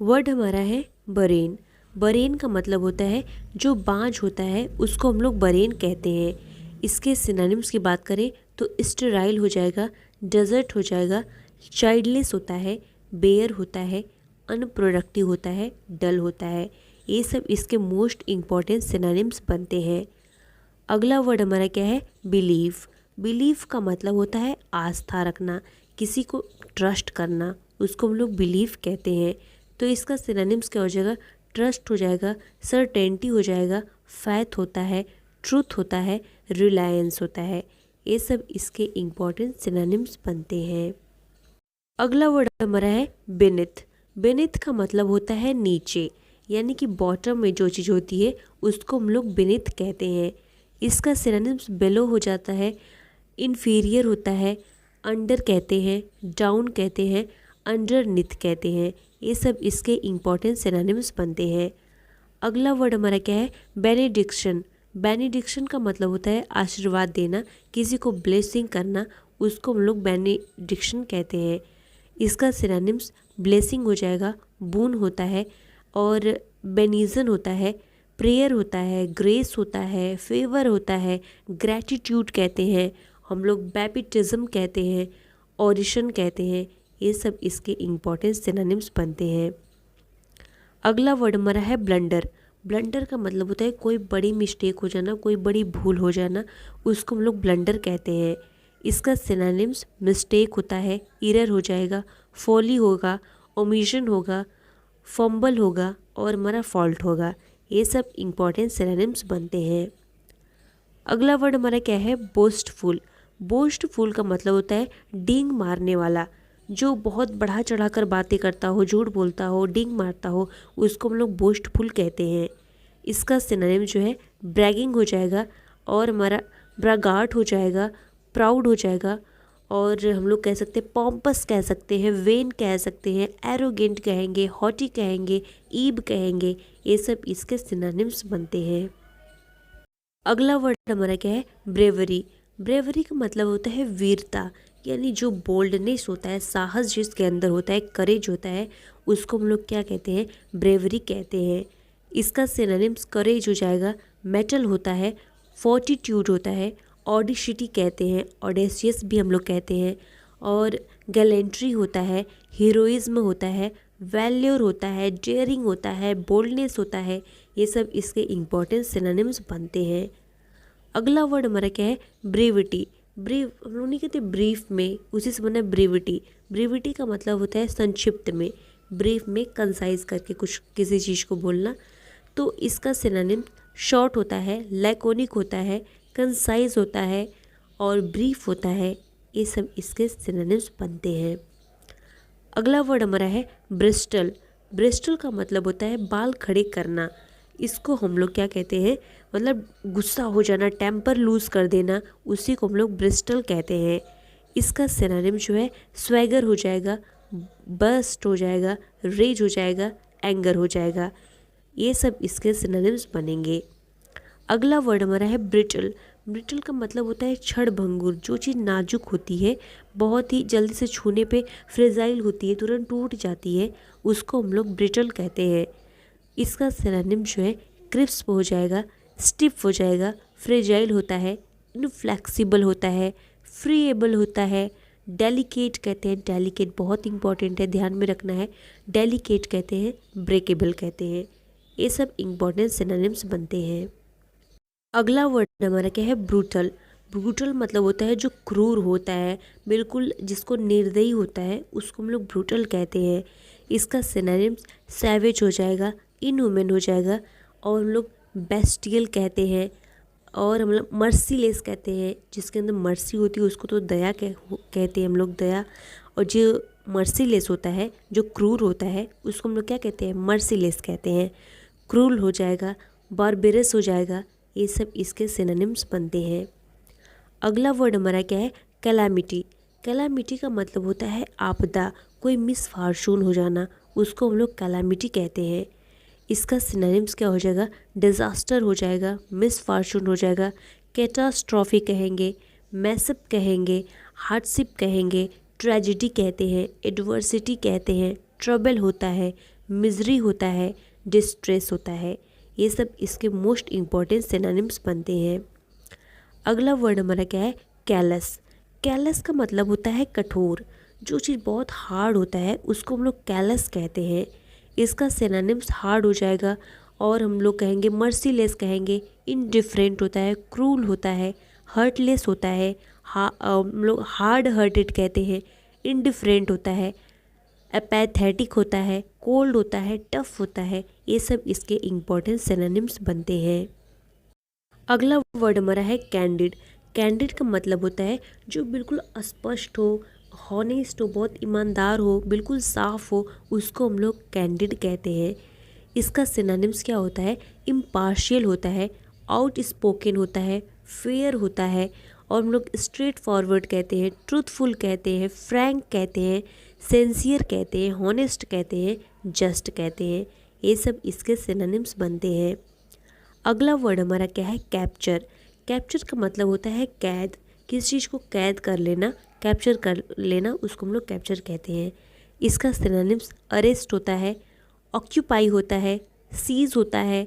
Word हमारा है Bahrain. Bahrain का मतलब होता है जो बांझ होता है उसको हम लोग बरेन कहते हैं। इसके सिनोनिम्स की बात करें तो स्टेराइल हो जाएगा, डेजर्ट हो जाएगा, चाइल्डलेस होता है, बेयर होता है, अनप्रोडक्टिव होता है, डल होता है। ये सब इसके मोस्ट इम्पॉर्टेंट सिनोनिम्स बनते हैं। अगला वर्ड हमारा क्या है? बिलीव। बिलीव का मतलब होता है आस्था रखना, किसी को ट्रस्ट करना, उसको हम लोग बिलीव कहते हैं। तो इसका सिनोनिम्स क्या हो जाएगा? ट्रस्ट हो जाएगा, सर्टेनिटी हो जाएगा, फैथ होता है, ट्रूथ होता है, रिलायंस होता है। ये सब इसके इम्पॉर्टेंट सिनोनिम्स बनते हैं। अगला वर्ड हमारा है बेनिथ। बेनिथ का मतलब होता है नीचे, यानी कि बॉटम में जो चीज़ होती है उसको हम लोग बेनिथ कहते हैं। इसका सिनोनिम्स बेलो हो जाता है, इन्फीरियर होता है, अंडर कहते हैं, डाउन कहते हैं, अंडरनीथ कहते हैं। ये सब इसके इम्पॉर्टेंट सिनोनिम्स बनते हैं। अगला वर्ड हमारा क्या है? बेनेडिक्शन। बेनेडिक्शन का मतलब होता है आशीर्वाद देना, किसी को ब्लेसिंग करना, उसको हम लोग बेनेडिक्शन कहते हैं। इसका सिनोनिम्स ब्लेसिंग हो जाएगा, बून होता है, और बेनिजन होता है, प्रेयर होता है, ग्रेस होता है, फेवर होता है, ग्रैटिट्यूड कहते हैं, हम लोग बैप्टिज्म कहते हैं, ऑडिशन कहते हैं। ये सब इसके इम्पॉर्टेंट सिनोनिम्स बनते हैं। अगला वर्ड हमारा है ब्लंडर। ब्लंडर का मतलब होता है कोई बड़ी मिस्टेक हो जाना, कोई बड़ी भूल हो जाना, उसको हम लोग ब्लंडर कहते हैं। इसका सिनोनिम्स मिस्टेक होता है, एरर हो जाएगा, फॉली होगा, ओमिशन होगा, फंबल होगा, और हमारा फॉल्ट होगा। ये सब इम्पॉर्टेंट सिनोनिम्स बनते हैं। अगला वर्ड हमारा क्या है? बोस्टफुल। बोस्टफुल का मतलब होता है डींग मारने वाला, जो बहुत बढ़ा चढ़ाकर बातें करता हो, झूठ बोलता हो, डींग मारता हो, उसको हम लोग बोस्टफुल कहते हैं। इसका सिनोनिम जो है ब्रैगिंग हो जाएगा, और हमारा ब्रागार्ट हो जाएगा, प्राउड हो जाएगा, और हम लोग कह सकते हैं पॉम्पस कह सकते हैं, वेन कह सकते हैं, एरोगेंट कहेंगे, हॉटी कहेंगे, ईब कहेंगे। ये सब इसके सिनोनिम्स बनते हैं। अगला वर्ड हमारा क्या है? ब्रेवरी। ब्रेवरी का मतलब होता है वीरता, यानी जो बोल्डनेस होता है, साहस जिसके अंदर होता है, करेज होता है, उसको हम लोग क्या कहते हैं? ब्रेवरी कहते हैं। इसका सिनोनिम्स करेज हो जाएगा, मेटल होता है, फोर्टिट्यूड होता है, ऑडिशिटी कहते हैं, ऑडेसियस भी हम लोग कहते हैं, और गैलेंट्री होता है, हीरोइज्म होता है, वैल्योर होता है, डेयरिंग होता है, बोल्डनेस होता है। ये सब इसके इम्पॉर्टेंट सिनोनिम्स बनते हैं। अगला वर्ड हमारा क्या है? ब्रीविटी। ब्रीव हम लोग नहीं कहते ब्रीफ में, उसी से बना है ब्रीविटी। ब्रीविटी का मतलब होता है संक्षिप्त में, ब्रीफ में कंसाइज करके कुछ किसी चीज़ को बोलना। तो इसका सिनोनिम शॉर्ट होता है, लैकोनिक होता है, कंसाइज होता है, और ब्रीफ होता है। ये सब इसके सिनोनिम्स बनते हैं। अगला वर्ड हमारा है ब्रिस्टल। ब्रिस्टल का मतलब होता है बाल खड़े करना। इसको हम लोग क्या कहते हैं? मतलब गुस्सा हो जाना, टेम्पर लूज कर देना, उसी को हम लोग ब्रिस्टल कहते हैं। इसका सिनोनिम जो है स्वैगर हो जाएगा, बर्स्ट हो जाएगा, रेज हो जाएगा, एंगर हो जाएगा। ये सब इसके सिनोनिम्स बनेंगे। अगला वर्ड हमारा है ब्रिटल। ब्रिटल का मतलब होता है क्षण भंगुर, जो चीज़ नाजुक होती है, बहुत ही जल्दी से छूने पे फ्रेजाइल होती है, तुरंत टूट जाती है, उसको हम लोग ब्रिटल कहते हैं। इसका सिनोनिम जो है क्रिस्प हो जाएगा, स्टिफ हो जाएगा, फ्रेजाइल होता है, इनफ्लेक्सिबल होता है, फ्रीएबल होता है, डेलिकेट कहते हैं। डेलिकेट बहुत इंपॉर्टेंट है, ध्यान में रखना है। डेलिकेट कहते हैं, ब्रेकेबल कहते हैं। ये सब इंपॉर्टेंट सिनोनिम्स बनते हैं। अगला वर्ड हमारा क्या है? ब्रूटल। ब्रूटल मतलब होता है जो क्रूर होता है, बिल्कुल जिसको निर्दयी होता है, उसको हम लोग ब्रूटल कहते हैं। इसका सिनोनिम्स सैवेज हो जाएगा, इनह्यूमन हो जाएगा, और हम लोग बेस्टियल कहते हैं, और हम लोग मर्सीलेस कहते हैं। जिसके अंदर मर्सी होती है उसको तो दया कहते हैं हम लोग, दया। और जो मर्सीलेस होता है, जो क्रूर होता है, उसको हम लोग क्या कहते हैं? मर्सीलेस कहते हैं। क्रूर हो जाएगा, बारबेरस हो जाएगा। ये सब इसके सिनोनिम्स बनते हैं। अगला वर्ड हमारा क्या है? कैलामिटी। कैलामिटी का मतलब होता है आपदा, कोई मिसफॉर्चून हो जाना, उसको हम लोग कैलामिटी कहते हैं। इसका सिनोनिम्स क्या हो जाएगा? डिज़ास्टर हो जाएगा, मिसफॉर्चून हो जाएगा, कैटास्ट्रॉफी कहेंगे, मैसअप कहेंगे, हार्डशिप कहेंगे, ट्रेजिडी कहते हैं, एडवर्सिटी कहते हैं, ट्रबल होता है, मिजरी होता है, डिस्ट्रेस होता है। ये सब इसके मोस्ट इम्पॉर्टेंट सिनोनिम्स बनते हैं। अगला वर्ड हमारा क्या है? कैलस। कैलस का मतलब होता है कठोर। जो चीज़ बहुत हार्ड होता है उसको हम लोग कैलस कहते हैं। इसका सिनोनिम्स हार्ड हो जाएगा और हम लोग कहेंगे मर्सीलेस, कहेंगे इनडिफरेंट होता है, क्रूल होता है, हर्टलेस होता है, हम लोग हार्ड हार्टेड कहते हैं, इनडिफरेंट होता है, एपैथेटिक होता है, कोल्ड होता है, टफ होता है। ये सब इसके इम्पोर्टेंट सिनोनिम्स बनते हैं। अगला वर्ड हमारा है कैंडिड। कैंडिड का मतलब होता है जो बिल्कुल अस्पष्ट हो, हॉनेस्ट हो, बहुत ईमानदार हो, बिल्कुल साफ हो, उसको हम लोग कैंडिड कहते हैं। इसका सिनोनिम्स क्या होता है? इम्पार्शियल होता है, आउट स्पोकन होता है, फेयर होता है, और हम लोग स्ट्रेट फॉरवर्ड कहते हैं, ट्रूथफुल कहते हैं, फ्रैंक कहते हैं, सिंसियर कहते हैं, हॉनेस्ट कहते हैं, जस्ट कहते हैं। ये सब इसके सिनोनिम्स बनते हैं। अगला वर्ड हमारा क्या है? कैप्चर। कैप्चर का मतलब होता है कैद। किस चीज़ को कैद कर लेना, कैप्चर कर लेना, उसको हम लोग कैप्चर कहते हैं। इसका सिनोनिम्स अरेस्ट होता है, ऑक्यूपाई होता है, सीज होता है,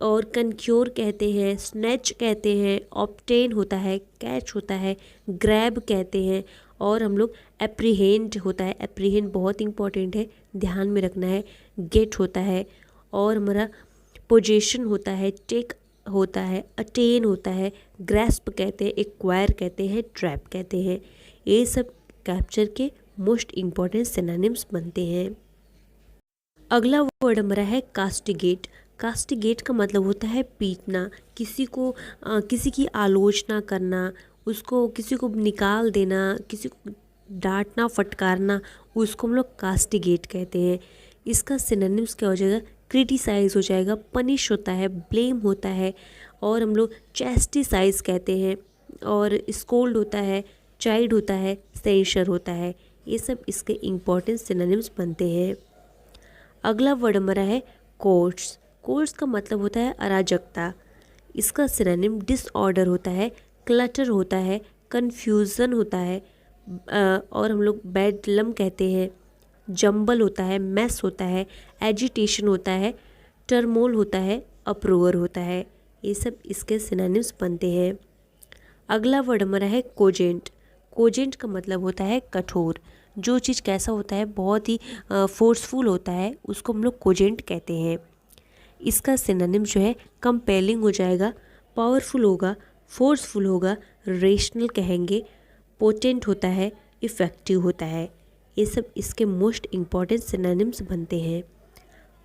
और कनक्योर कहते हैं, स्नैच कहते हैं, ऑब्टेन होता है, कैच होता है, ग्रैब कहते हैं, और हम लोग एप्रीहेंड होता है। एप्रीहेंड बहुत इंपॉर्टेंट है, ध्यान में रखना है। गेट होता है, और हमारा पोजेशन होता है, टेक होता है, अटेन होता है, ग्रैस्प कहते हैं, एक्वायर कहते हैं, ट्रैप कहते हैं। ये सब कैप्चर के मोस्ट इम्पॉर्टेंट सिनोनिम्स बनते हैं। अगला वर्ड हमारा है कास्टिगेट। कास्टिगेट का मतलब होता है पीटना, किसी को किसी की आलोचना करना, उसको किसी को निकाल देना, किसी को डांटना, फटकारना, उसको हम लोग कास्टिगेट कहते हैं। इसका सिनोनिम्स क्या हो जाएगा? क्रिटिसाइज हो जाएगा, पनिश होता है, ब्लेम होता है, और हम लोग चैस्टिसाइज कहते हैं, और स्कोल्ड होता है, चाइड होता है, सेंशर होता है। ये सब इसके इम्पॉर्टेंट सिनोनिम्स बनते हैं। अगला वर्ड हमारा है कोर्स। कोर्स का मतलब होता है अराजकता। इसका सिनोनिम डिसऑर्डर होता है, क्लटर होता है, कन्फ्यूज़न होता है, और हम लोग बेडलम कहते हैं, जंबल होता है, मैस होता है, एजिटेशन होता है, टर्मोल होता है, अप्रूवर होता है। ये सब इसके सिनोनिम्स बनते हैं। अगला वर्ड हमारा है कोजेंट। कोजेंट का मतलब होता है कठोर। जो चीज़ कैसा होता है, बहुत ही फोर्सफुल होता है, उसको हम लोग कोजेंट कहते हैं। इसका सिनोनिम जो है कंपेलिंग हो जाएगा, पावरफुल होगा, फोर्सफुल होगा, रेशनल कहेंगे, पोटेंट होता है, इफ़ेक्टिव होता है। ये सब इसके मोस्ट इम्पॉर्टेंट सिनोनिम्स बनते हैं।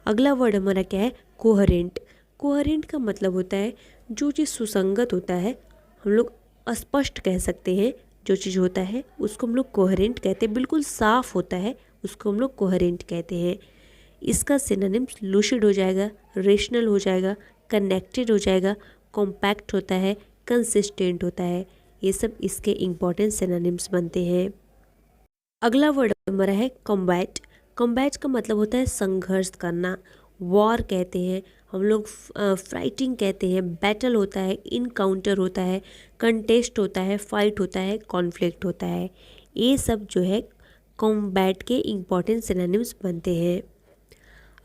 अगला वर्ड हमारा क्या है? कोहेरेंट। कोहेरेंट का मतलब होता है जो चीज़ सुसंगत होता है, हम लोग अस्पष्ट कह सकते हैं, जो चीज़ होता है उसको हम लोग कोहेरेंट कहते हैं, बिल्कुल साफ होता है, उसको हम लोग कोहेरेंट कहते हैं। इसका सिनोनिम्स लूसिड हो जाएगा, रेशनल हो जाएगा, कनेक्टेड हो जाएगा, कॉम्पैक्ट होता है, कंसिस्टेंट होता है। ये सब इसके इम्पॉर्टेंट सिनोनिम्स बनते हैं। अगला वर्ड हमारा है कॉम्बैट। कॉम्बैट का मतलब होता है संघर्ष करना, वॉर कहते हैं, हम लोग फाइटिंग कहते हैं, बैटल होता है, इनकाउंटर होता है, कंटेस्ट होता है, फाइट होता है, कॉन्फ्लिक्ट होता है। ये सब जो है कॉम्बैट के इम्पॉर्टेंट सिनोनिम्स बनते हैं।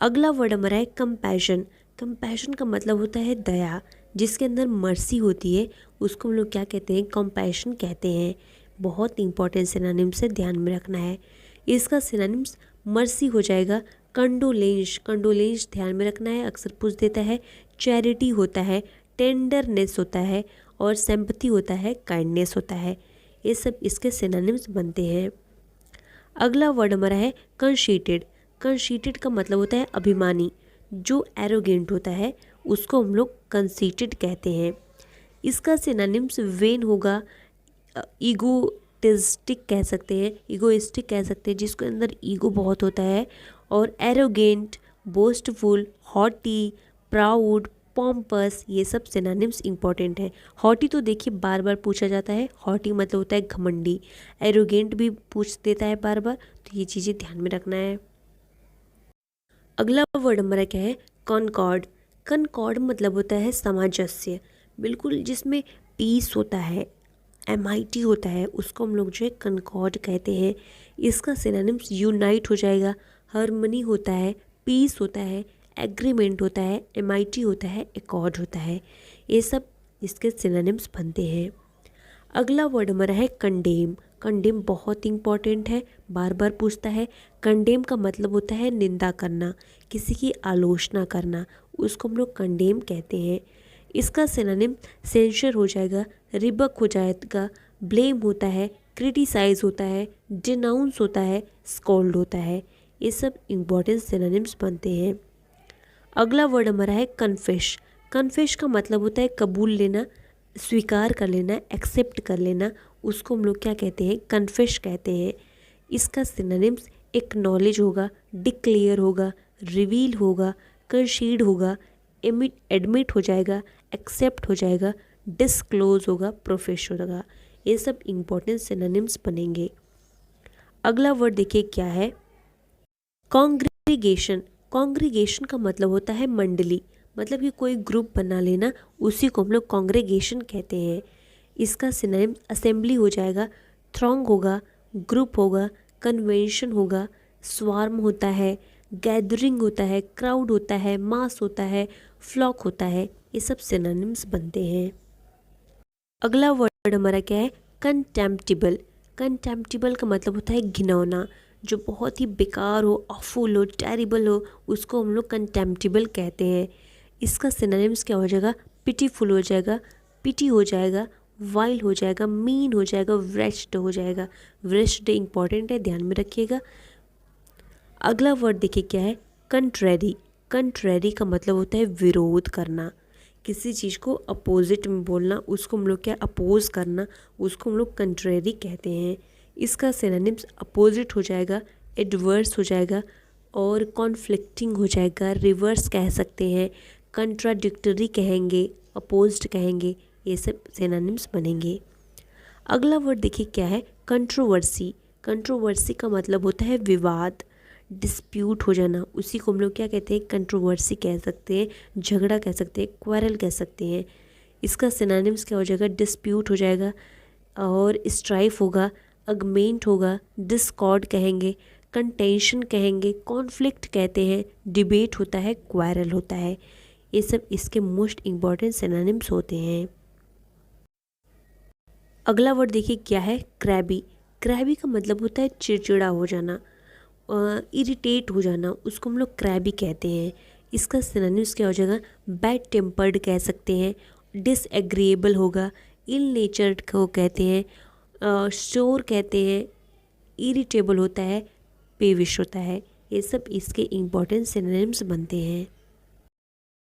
अगला वर्ड हमारा है कंपैशन। कंपैशन का मतलब होता है दया, जिसके अंदर मर्सी होती है उसको हम लोग क्या कहते हैं? कंपैशन कहते हैं। बहुत इंपॉर्टेंट सिनोनिम्स से ध्यान में रखना है। इसका सिनोनिम्स मर्सी हो जाएगा, कंडोलेंस, कंडोलेंस ध्यान में रखना है, अक्सर पूछ देता है, चैरिटी होता है, टेंडरनेस होता है, और सिंपैथी होता है, काइंडनेस होता है। ये सब इसके सिनोनिम्स बनते हैं। अगला वर्ड हमारा है कंसीटेड। कंसीटेड का मतलब होता है अभिमानी। जो एरोगेंट होता है उसको हम लोग कंसीटेड कहते हैं। इसका सिनोनिम्स वेन होगा, ईगोटिस्टिक कह सकते हैं, ईगोइस्टिक कह सकते हैं, जिसके अंदर ईगो बहुत होता है, और arrogant, boastful, haughty, proud, pompous, ये सब सिनोनिम्स इंपॉर्टेंट है। हॉटी तो देखिए बार बार पूछा जाता है, हॉटी मतलब होता है घमंडी, एरोगेंट भी पूछ देता है बार बार, तो ये चीज़ें ध्यान में रखना है। अगला वर्ड हमारा क्या है? कॉनकॉर्ड। कॉनकॉर्ड मतलब होता है सामंजस्य, बिल्कुल जिसमें पीस होता है, एमआईटी होता है, उसको हम लोग जो है कॉनकॉर्ड कहते हैं। इसका सिनोनिम्स यूनाइट हो जाएगा, हार्मनी होता है, पीस होता है, एग्रीमेंट होता है, एमिटी होता है, एकॉर्ड होता है। ये सब इसके सिनोनिम्स बनते हैं। अगला वर्ड हमारा है कंडेम। कंडेम बहुत इंपॉर्टेंट है, बार बार पूछता है। कंडेम का मतलब होता है निंदा करना, किसी की आलोचना करना, उसको हम लोग कंडेम कहते हैं। इसका सिनोनिम सेंशर हो जाएगा, रिबक हो जाएगा, ब्लेम होता है, क्रिटिसाइज होता है, डिनाउंस होता है, स्कॉल्ड होता है। ये सब इम्पॉर्टेंट सिनोनिम्स बनते हैं। अगला वर्ड हमारा है कन्फेश। कन्फेश का मतलब होता है कबूल लेना, स्वीकार कर लेना, एक्सेप्ट कर लेना, उसको हम लोग क्या कहते हैं, कन्फेश कहते हैं। इसका सिनोनिम्स एक्नॉलेज होगा, डिक्लेयर होगा, रिवील होगा, कंसीड होगा, एडमिट हो जाएगा, एक्सेप्ट हो जाएगा, डिस्क्लोज होगा, प्रोफेस होगा। ये सब इम्पोर्टेंट सिनोनिम्स बनेंगे। अगला वर्ड देखिए क्या है, कॉन्ग्रीगेशन। कॉन्ग्रीगेशन का मतलब होता है मंडली, मतलब कि कोई ग्रुप बना लेना, उसी को हम लोग कॉन्ग्रीगेशन कहते हैं। इसका सिनोनिम असेंबली हो जाएगा, थ्रॉन्ग होगा, ग्रुप होगा, कन्वेंशन होगा, स्वार्म होता है, गैदरिंग होता है, क्राउड होता है, मास होता है, फ्लॉक होता है। ये सब सिनोनिम्स बनते हैं। अगला वर्ड हमारा क्या है, कंटेम्प्टिबल। कंटेम्प्टिबल का मतलब होता है घिनौना, जो बहुत ही बेकार हो, ऑफुल हो, टेरिबल हो, उसको हम लोग कंटेम्प्टिबल कहते हैं। इसका सिनोनिम्स क्या हो जाएगा, पिटीफुल हो जाएगा, पिटी हो जाएगा, वाइल हो जाएगा, मीन हो जाएगा, व्रेस्ड हो जाएगा। व्रेस्ड इंपॉर्टेंट है, ध्यान में रखिएगा। अगला वर्ड देखिए क्या है, कंट्रेरी। कंट्रेरी का मतलब होता है विरोध करना, किसी चीज़ को अपोजिट में बोलना, उसको हम लोग क्या अपोज करना, उसको हम लोग कंट्रेरी कहते हैं। इसका सिनोनिम्स अपोजिट हो जाएगा, एडवर्स हो जाएगा, और कॉन्फ्लिक्टिंग हो जाएगा, रिवर्स कह सकते हैं, कंट्राडिक्टरी कहेंगे, अपोज्ड कहेंगे। ये सब सिनोनिम्स बनेंगे। अगला वर्ड देखिए क्या है, कंट्रोवर्सी। कंट्रोवर्सी का मतलब होता है विवाद, डिस्प्यूट हो जाना, उसी को हम लोग क्या कहते हैं, कंट्रोवर्सी कह सकते हैं, झगड़ा कह सकते हैं, क्वारल कह सकते हैं। इसका सिनोनिम्स क्या हो जाएगा, डिस्प्यूट हो जाएगा, और स्ट्राइफ होगा, अगमेंट होगा, डिस्कॉर्ड कहेंगे, कंटेंशन कहेंगे, कॉन्फ्लिक्ट कहते हैं, डिबेट होता है, क्वारल होता है। ये सब इसके मोस्ट इम्पॉर्टेंट सिनोनिम्स होते हैं। अगला वर्ड देखिए क्या है, क्रैबी। क्रैबी का मतलब होता है चिड़चिड़ा हो जाना, इरिटेट हो जाना, उसको हम लोग क्रैबी कहते हैं। इसका सिनोनिम्स क्या हो जाएगा, बैड टेम्पर्ड कह सकते हैं, डिसएग्रीएबल होगा, इल नेचर्ड को कहते हैं, शोर कहते हैं, इरिटेबल होता है, पेविश होता है। ये सब इसके इम्पॉर्टेंट सिनोनिम्स बनते हैं।